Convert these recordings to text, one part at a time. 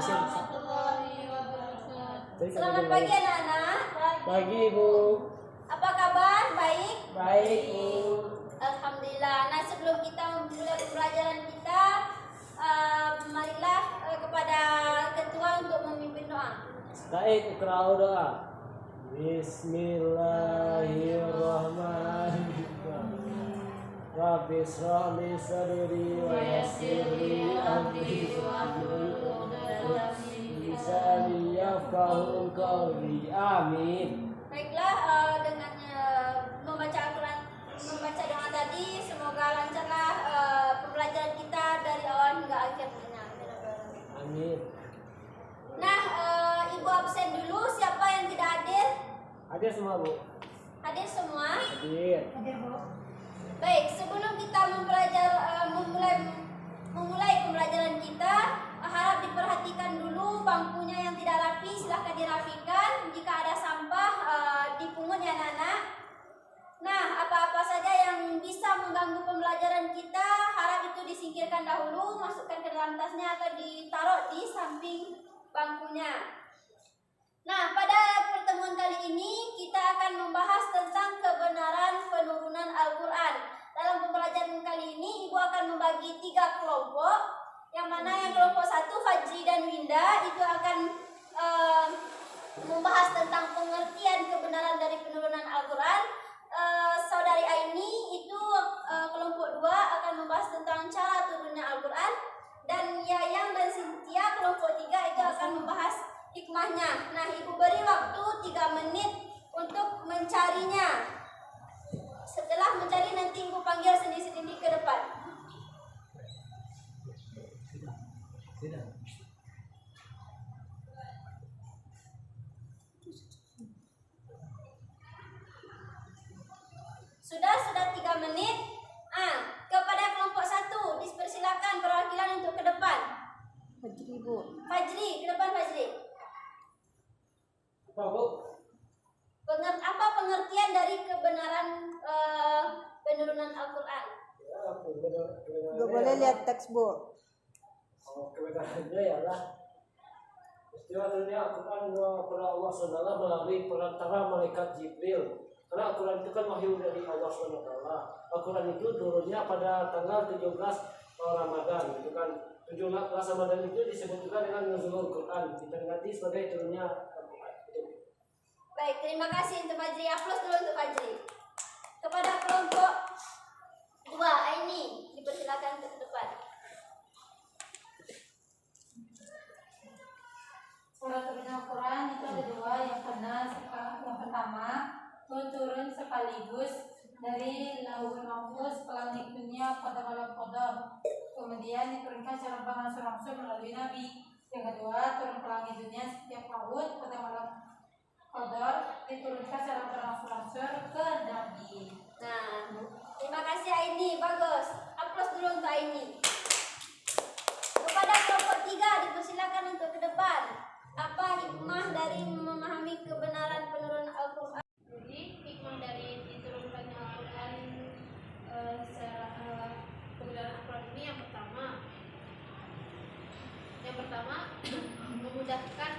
warahmatullahi wabarakatuh. Selamat pagi anak-anak. Pagi Ibu. Apa kabar? Baik? Baik Bu. Alhamdulillah. Nah, sebelum kita memulai pembelajaran kita, marilah kepada ketua untuk memimpin doa. Baik, ikra'u doa. Bismillahirrahmanirrahim. Rabbi shrah li sadri wa yassir li amri wahlul 'uqdatam min lisani yafqahu qawli. Amin. Baiklah, dengan membaca Al-Quran, membaca doa tadi, semoga lancarlah pembelajaran kita dari awal hingga akhirnya. Amin. Nah, Ibu absen dulu. Siapa yang tidak hadir? Hadir semua Bu. Hadir semua? Hadir. Baik, sebelum kita memulai pembelajaran kita, harap diperhatikan dulu bangkunya yang tidak rapi, silahkan dirapikan. Jika ada sampah, dipungut ya anak-anak. Nah, apa-apa saja yang bisa mengganggu pembelajaran kita, harap itu disingkirkan dahulu, masukkan ke dalam tasnya atau ditaruh di samping bangkunya. Nah, pada pertemuan kali ini kita akan membahas tentang kebenaran penurunan Al-Quran. Dalam pembelajaran kali ini, Ibu akan membagi 3 kelompok. Yang mana yang kelompok 1, Fajri dan Winda, itu akan membahas tentang pengertian kebenaran dari penurunan Al-Quran. Saudari Aini itu kelompok 2 akan membahas tentang cara turunnya Al-Quran. Dan Yayang dan Cynthia kelompok 3 itu akan membahas hikmahnya. Nah, Ibu beri waktu 3 menit untuk mencarinya. Setelah mencari, nanti Ibu panggil sendiri-sendiri ke depan. Sudah 3 menit. Kepada kelompok 1, dipersilakan perwakilan untuk ke depan. Fajri Bu. Fajri, ke depan Fajri. Apa Bu? Apa pengertian dari kebenaran penurunan Al-Quran? Gak boleh lihat teks Bu. Kebenarannya ialah peristiwa turunnya Al-Quran kepada Allah SWT melalui perantara malaikat Jibril. Karena Al-Quran itu kan wahyu dari Allah SWT. Al-Quran itu turunnya pada tanggal 17 Ramadan. Itu kan 17 Ramadan itu disebut juga dengan nuzulul Quran. Diperingati sebagai turunnya Al-Quran. Baik, terima kasih untuk Fajri. Aplaus dulu untuk Fajri. Kepada kelompok 2, Aini, dipersilakan ke depan. Surat turun Al-Quran itu ada 2, yang pertama turun sekaligus dari Lauhul Mahfuz ke langit dunia pada malam Qadar. Kemudian diturunkan secara berangsur-angsur melalui Nabi. Yang kedua, turun ke langit dunia setiap tahun pada malam Qadar, diturunkan secara berangsur-angsur ke Nabi. Nah, terima kasih Aini, bagus. Aplaus dulu untuk Aini. Kepada kelompok 3, dipersilakan untuk ke depan. Apa hikmah dari memahami kebenaran penurunan Al-Quran? Jadi hikmah dari diturunkannya Al-Quran secara kebenaran Al-Quran ini yang pertama memudahkan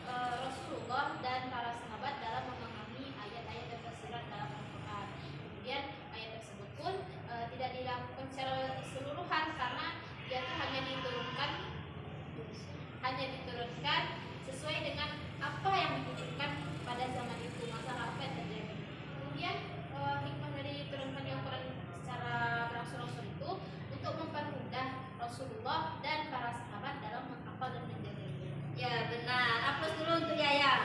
Rasulullah dan para sahabat dalam memahami ayat-ayat dan tafsiran dalam Al-Quran. Kemudian ayat tersebut pun tidak dilakukan secara keseluruhan karena dia itu hanya diturunkan sesuai dengan apa yang dibutuhkan pada zaman itu, masalah apa yang terjadi. Kemudian hikmah dari turunkannya Al-Quran secara berangsur-angsur itu untuk mempermudah Rasulullah dan para sahabat dalam menghafal dan menjaganya. Ya, benar. Aplaus dulu untuk Yayang.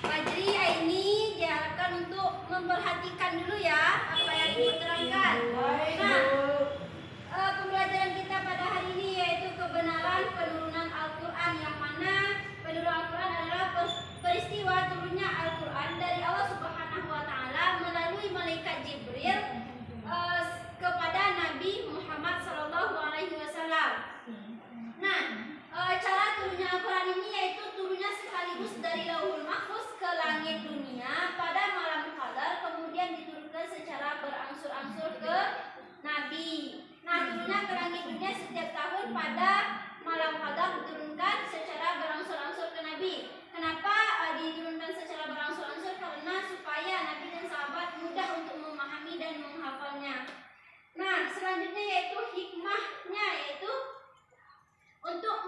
Fajri, Aini diharapkan untuk memperhatikan dulu ya apa yang Ibu terangkan. Nah, pembelajaran kita pada hari ini yaitu kebenaran penurunan Al-Quran, yang mana penurunan Al-Quran adalah peristiwa turunnya Al-Quran dari Allah Subhanahu wa Ta'ala melalui malaikat Jibril kepada Nabi Muhammad Sallallahu Alaihi Wasallam. Nah, cara turunnya Al-Quran ini yaitu turunnya sekaligus dari Lauhul Mahfuz ke langit dunia pada malam Qadar, kemudian diturunkan secara berangsur-angsur ke Nabi. Nah, turunnya ke langit dunia setiap tahun pada malam Qadar diturunkan secara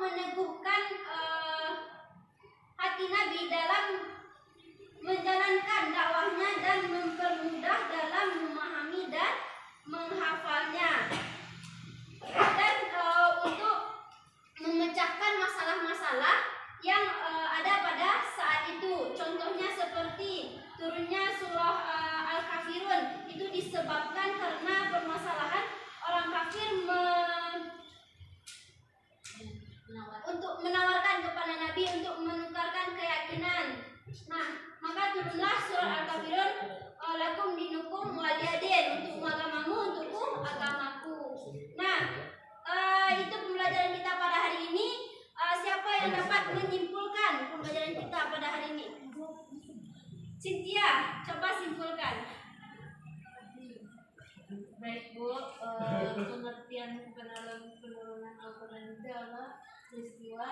meneguhkan hati Nabi dalam menjalankan dakwahnya dan mempermudah dalam memahami dan menghafalnya, dan untuk memecahkan masalah-masalah yang ada pada saat itu. Contohnya seperti turunnya surah Al-Kafirun itu disebabkan karena permasalahan orang kafir untuk menawarkan kepada Nabi untuk menukarkan keyakinan. Nah, maka turunlah surah Al-Kafirun, lakum dinukum waliyadin, untuk agamamu untukku agamaku. Nah, itu pembelajaran kita pada hari ini. Siapa yang dapat menyimpulkan pembelajaran kita pada hari ini? Cynthia, coba simpulkan. Baik Bu, pengertian penurunan Al-Quran itu adalah peristiwa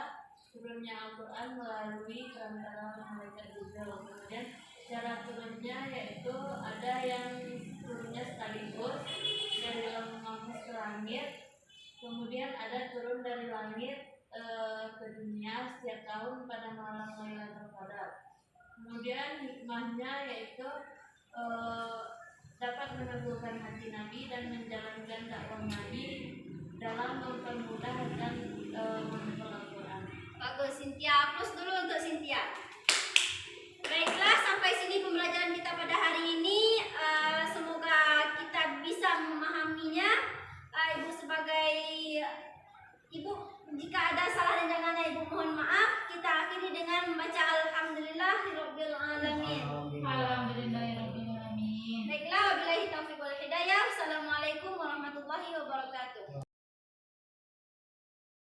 turunnya Al-Quran melalui perantara malaikat Jibril. Kemudian cara turunnya yaitu ada yang turunnya sekaligus dari lauh mahfuz ke langit, kemudian ada turun dari langit ke dunia setiap tahun pada malam Lailatul Qadar. Kemudian hikmahnya yaitu dapat meneguhkan hati Nabi dan menjalankan dakwah Nabi dalam mempermudah dan menghafal Al-Quran. Bagus, Cynthia. Plus dulu untuk Cynthia. Baiklah, sampai sini pembelajaran kita pada hari ini. Semoga kita bisa memahaminya. Ibu sebagai ibu, jika ada salah dan jangannya Ibu mohon maaf. Kita akhiri dengan membaca Alhamdulillahirabbil alamin.